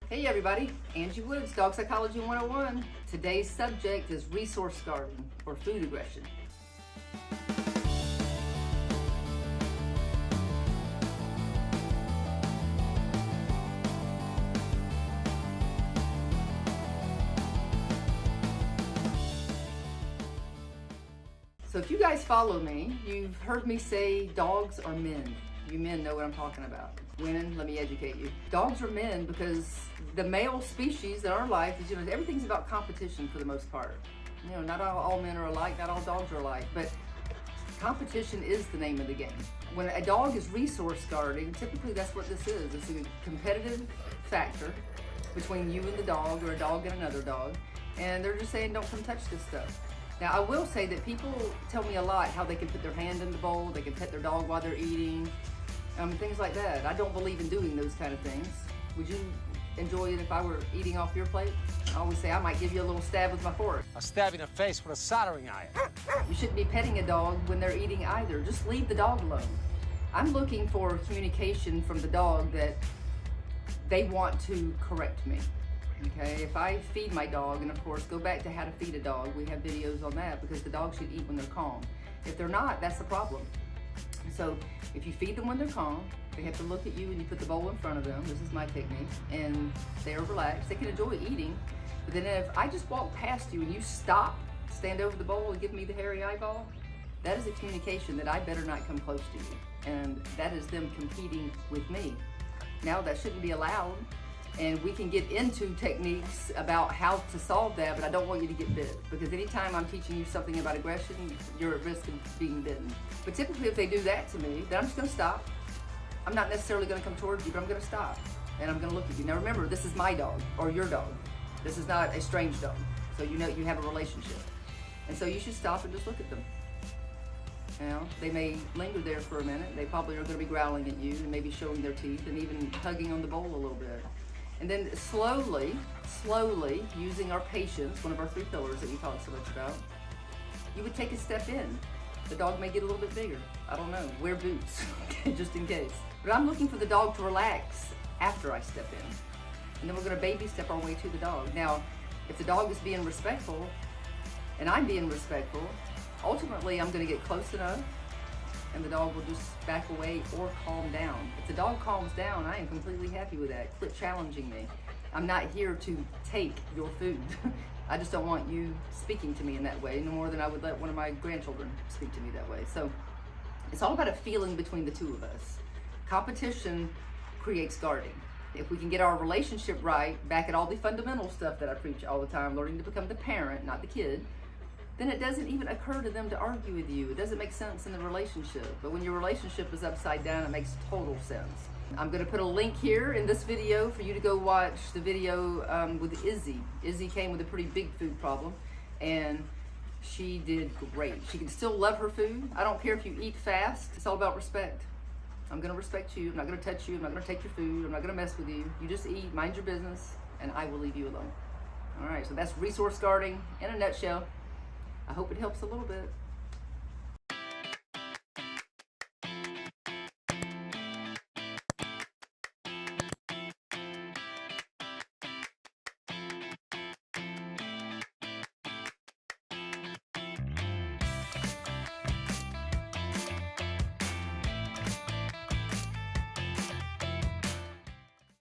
Hey everybody, Angie Woods, Dog Psychology 101. Today's subject is resource guarding or food aggression. So if you guys follow me, you've heard me say dogs are men. You men know what I'm talking about. Women, let me educate you. Dogs are men because the male species in our life is, everything's about competition for the most part. Not all men are alike, not all dogs are alike, but competition is the name of the game. When a dog is resource guarding, typically that's what this is. It's a competitive factor between you and the dog, or a dog and another dog, and they're just saying, don't come touch this stuff. Now, I will say that people tell me a lot how they can put their hand in the bowl, they can pet their dog while they're eating, things like that. I don't believe in doing those kind of things. Would you enjoy it if I were eating off your plate? I always say I might give you a little stab with my fork. A stab in the face with a soldering iron. You shouldn't be petting a dog when they're eating either. Just leave the dog alone. I'm looking for communication from the dog that they want to correct me. Okay, if I feed my dog, and of course go back to how to feed a dog, we have videos on that, because the dog should eat when they're calm. If they're not, that's the problem. So if you feed them when they're calm, they have to look at you and you put the bowl in front of them. This is my technique, and they're relaxed. They can enjoy eating, but then if I just walk past you and you stop, stand over the bowl and give me the hairy eyeball, that is a communication that I better not come close to you, and that is them competing with me. Now that shouldn't be allowed. And we can get into techniques about how to solve that, but I don't want you to get bit, because anytime I'm teaching you something about aggression, you're at risk of being bitten. But typically if they do that to me, then I'm just gonna stop. I'm not necessarily gonna come towards you, but I'm gonna stop, and I'm gonna look at you. Now remember, this is my dog, or your dog. This is not a strange dog. So you know you have a relationship. And so you should stop and just look at them. They may linger there for a minute. They probably are gonna be growling at you and maybe showing their teeth and even tugging on the bowl a little bit. And then slowly, using our patience, one of our 3 pillars that we talk so much about, you would take a step in. The dog may get a little bit bigger. I don't know, wear boots, just in case. But I'm looking for the dog to relax after I step in. And then we're gonna baby step our way to the dog. Now, if the dog is being respectful, and I'm being respectful, ultimately I'm gonna get close enough and the dog will just back away or calm down. If the dog calms down, I am completely happy with that. Quit challenging me. I'm not here to take your food. I just don't want you speaking to me in that way, no more than I would let one of my grandchildren speak to me that way. So it's all about a feeling between the two of us. Competition creates guarding. If we can get our relationship right, back at all the fundamental stuff that I preach all the time, learning to become the parent, not the kid, then it doesn't even occur to them to argue with you. It doesn't make sense in the relationship. But when your relationship is upside down, it makes total sense. I'm gonna put a link here in this video for you to go watch the video with Izzy. Izzy came with a pretty big food problem, and she did great. She can still love her food. I don't care if you eat fast. It's all about respect. I'm gonna respect you. I'm not gonna touch you. I'm not gonna take your food. I'm not gonna mess with you. You just eat, mind your business, and I will leave you alone. All right, so that's resource guarding in a nutshell. I hope it helps a little bit.